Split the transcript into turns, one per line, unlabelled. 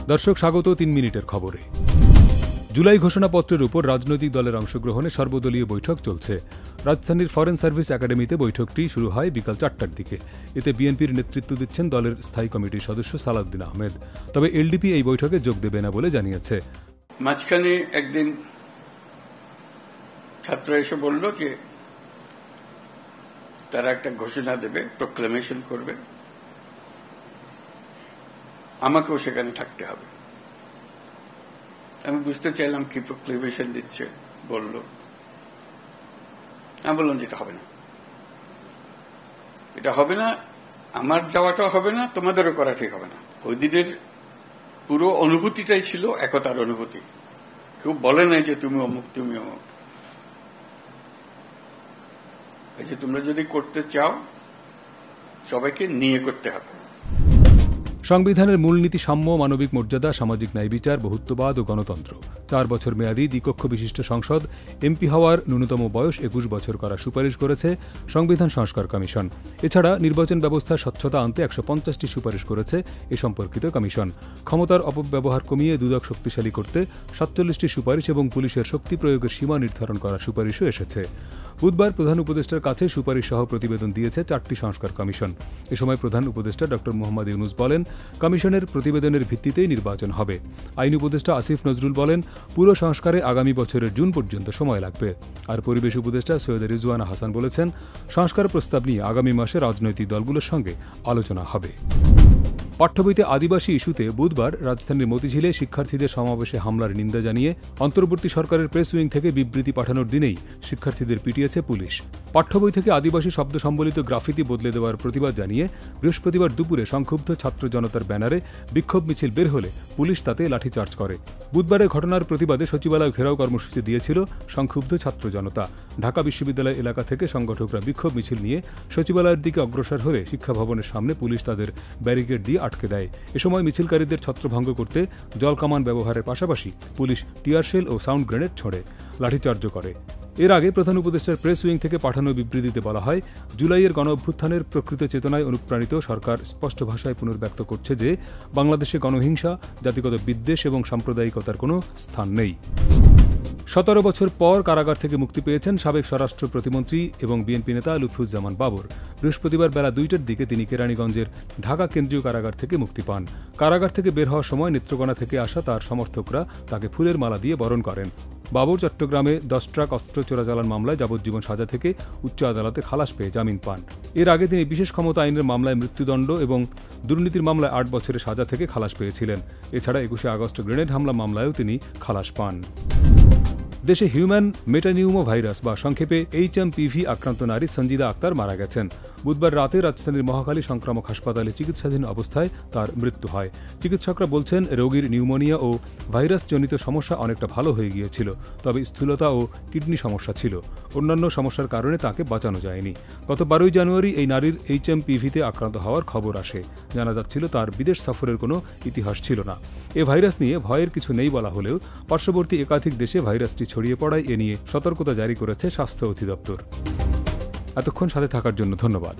দর্শক স্বাগত 3 মিনিটের খবরে। জুলাই ঘোষণাপত্রের উপর রাজনৈতিক দলের অংশগ্রহণে সর্বদলীয় বৈঠক চলছে। রাজধানীর ফরেন সার্ভিস একাডেমিতে বৈঠকটি শুরু হয় বিকাল 4টার দিকে। এতে বিএনপির নেতৃত্ব দিচ্ছেন দলের স্থায়ী কমিটির সদস্য সালাউদ্দিন আহমেদ। তবে এলডিপি এই বৈঠকে যোগ দেবে না বলে জানিয়েছে।
মাঝখানে একদিন ছাত্র এসে বলল যে তারা একটা ঘোষণা দেবে, প্রোক্লেমেশন করবে, আমাকেও সেখানে থাকতে হবে। আমি বুঝতে চাইলাম কি প্রোক্লেমেশন দিচ্ছে, বলল। আমি বললাম যে এটা হবে না, এটা হবে না, আমার যাওয়াটাও হবে না, তোমাদেরও করা ঠিক হবে না। ওই দিনের পুরো অনুভূতিটাই ছিল একতার অনুভূতি। কেউ বলে নাই যে তুমি অমুক, তুমি অমুক। এই যে তোমরা যদি করতে চাও সবাইকে নিয়ে করতে হবে।
সংবিধানের মূলনীতি সাম্য, মানবিক মর্যাদা, সামাজিক ন্যায় বিচার, বহুত্ববাদ ও গণতন্ত্র। 4 বছর মেয়াদী দ্বিকক্ষ বিশিষ্ট সংসদ এমপি হওয়ার ন্যূনতম বয়স 21 বছর করার সুপারিশ করেছে সংবিধান সংস্কার কমিশন। এছাড়া নির্বাচন ব্যবস্থার স্বচ্ছতা আনতে 150টি সুপারিশ করেছে এ সম্পর্কিত কমিশন। ক্ষমতার অপব্যবহার কমিয়ে দুদক শক্তিশালী করতে 47টি সুপারিশ এবং পুলিশের শক্তি প্রয়োগের সীমা নির্ধারণ করার সুপারিশও এসেছে। বুধবার প্রধান উপদেষ্টার কাছে সুপারিশ সহ প্রতিবেদন দিয়েছে 4টি সংস্কার কমিশন। এ সময় প্রধান উপদেষ্টা ড মোহাম্মদ ইউনূস বলেন, কমিশনের প্রতিবেদনের ভিত্তিতেই নির্বাচন হবে। আইন উপদেষ্টা আসিফ নজরুল বলেন, পুরো সংস্কারে আগামী বছরের জুন পর্যন্ত সময় লাগবে। আর পরিবেশ উপদেষ্টা সৈয়দ রিজওয়ানা হাসান বলেছেন, সংস্কার প্রস্তাব নিয়ে আগামী মাসে রাজনৈতিক দলগুলোর সঙ্গে আলোচনা হবে। পাঠ্যবইতে আদিবাসী ইস্যুতে বুধবার রাজধানীর মতিঝিলে শিক্ষার্থীদের সমাবেশে হামলার নিন্দা জানিয়ে অন্তর্বর্তী সরকারের প্রেস উইং থেকে বিবৃতি পাঠানোর দিনেই শিক্ষার্থীদের পিটিয়েছে পুলিশ। পাঠ্যবই থেকে আদিবাসী শব্দ সম্বলিত গ্রাফিতি বদলে দেওয়ার প্রতিবাদ জানিয়ে বৃহস্পতিবার দুপুরে সংক্ষুব্ধ ছাত্র জনতার ব্যানারে বিক্ষোভ মিছিল বের হলে পুলিশ তাতে লাঠিচার্জ করে। বুধবারের ঘটনার প্রতিবাদে সচিবালয় ঘেরাও কর্মসূচি দিয়েছিল সংক্ষুব্ধ ছাত্র জনতা। ঢাকা বিশ্ববিদ্যালয় এলাকা থেকে সংগঠকরা বিক্ষোভ মিছিল নিয়ে সচিবালয়ের দিকে অগ্রসর হলে শিক্ষা ভবনের সামনে পুলিশ তাদের ব্যারিকেড দিয়ে আটকে দেয়। এ সময় মিছিলকারীদের ছত্রভঙ্গ করতে জলকামান ব্যবহারের পাশাপাশি পুলিশ টিয়ারশেল ও সাউন্ড গ্রেনেড ছোড়ে, লাঠিচার্জও করে। এর আগে প্রধান উপদেষ্টার প্রেস উইং থেকে পাঠানো বিবৃতিতে বলা হয়, জুলাইয়ের গণঅভ্যুত্থানের প্রকৃত চেতনায় অনুপ্রাণিত সরকার স্পষ্ট ভাষায় পুনর্ব্যক্ত করছে যে বাংলাদেশে গণহিংসা, জাতিগত বিদ্বেষ এবং সাম্প্রদায়িকতার কোনো স্থান নেই। 17 বছর পর কারাগার থেকে মুক্তি পেয়েছেন সাবেক স্বরাষ্ট্র প্রতিমন্ত্রী এবং বিএনপি নেতা লুৎফুজ্জামান বাবর। বৃহস্পতিবার বেলা 2টার দিকে তিনি কেরানীগঞ্জের ঢাকা কেন্দ্রীয় কারাগার থেকে মুক্তি পান। কারাগার থেকে বের হওয়ার সময় নেত্রকোনা থেকে আসা তার সমর্থকরা তাকে ফুলের মালা দিয়ে বরণ করেন। বাবর চট্টগ্রামে 10 ট্রাক অস্ত্র চোরাচালান মামলায় যাবজ্জীবন সাজা থেকে উচ্চ আদালতে খালাস পেয়ে জামিন পান। এর আগে তিনি বিশেষ ক্ষমতা আইনের মামলায় মৃত্যুদণ্ড এবং দুর্নীতির মামলায় 8 বছরের সাজা থেকে খালাস পেয়েছিলেন। এছাড়া 21শে আগস্ট গ্রেনেড হামলা মামলায়ও তিনি খালাস পান। দেশে হিউম্যান মেটানিউমো ভাইরাস বা সংক্ষেপে HMPV আক্রান্ত নারী সঞ্জিদা আক্তার মারা গেছেন। বুধবার রাতে রাজধানীর মহাখালী সংক্রামক হাসপাতালে চিকিৎসাধীন অবস্থায় তার মৃত্যু হয়। চিকিৎসকরা বলছেন, রোগীর নিউমোনিয়া ও ভাইরাসজনিত সমস্যা অনেকটা ভালো হয়ে গিয়েছিল, তবে স্থূলতা ও কিডনি সমস্যা ছিল। অন্যান্য সমস্যার কারণে তাকে বাঁচানো যায়নি। গত 12 জানুয়ারি এই নারীর HMPV-তে আক্রান্ত হওয়ার খবর আসে। জানা যাচ্ছিল তার বিদেশ সফরের কোনো ইতিহাস ছিল না। এ ভাইরাস নিয়ে ভয়ের কিছু নেই বলা হলেও পার্শ্ববর্তী একাধিক দেশে ভাইরাসটি ছড়িয়ে পড়ায় এ নিয়ে সতর্কতা জারি করেছে স্বাস্থ্য অধিদপ্তর। এতক্ষণ সাথে থাকার জন্য ধন্যবাদ।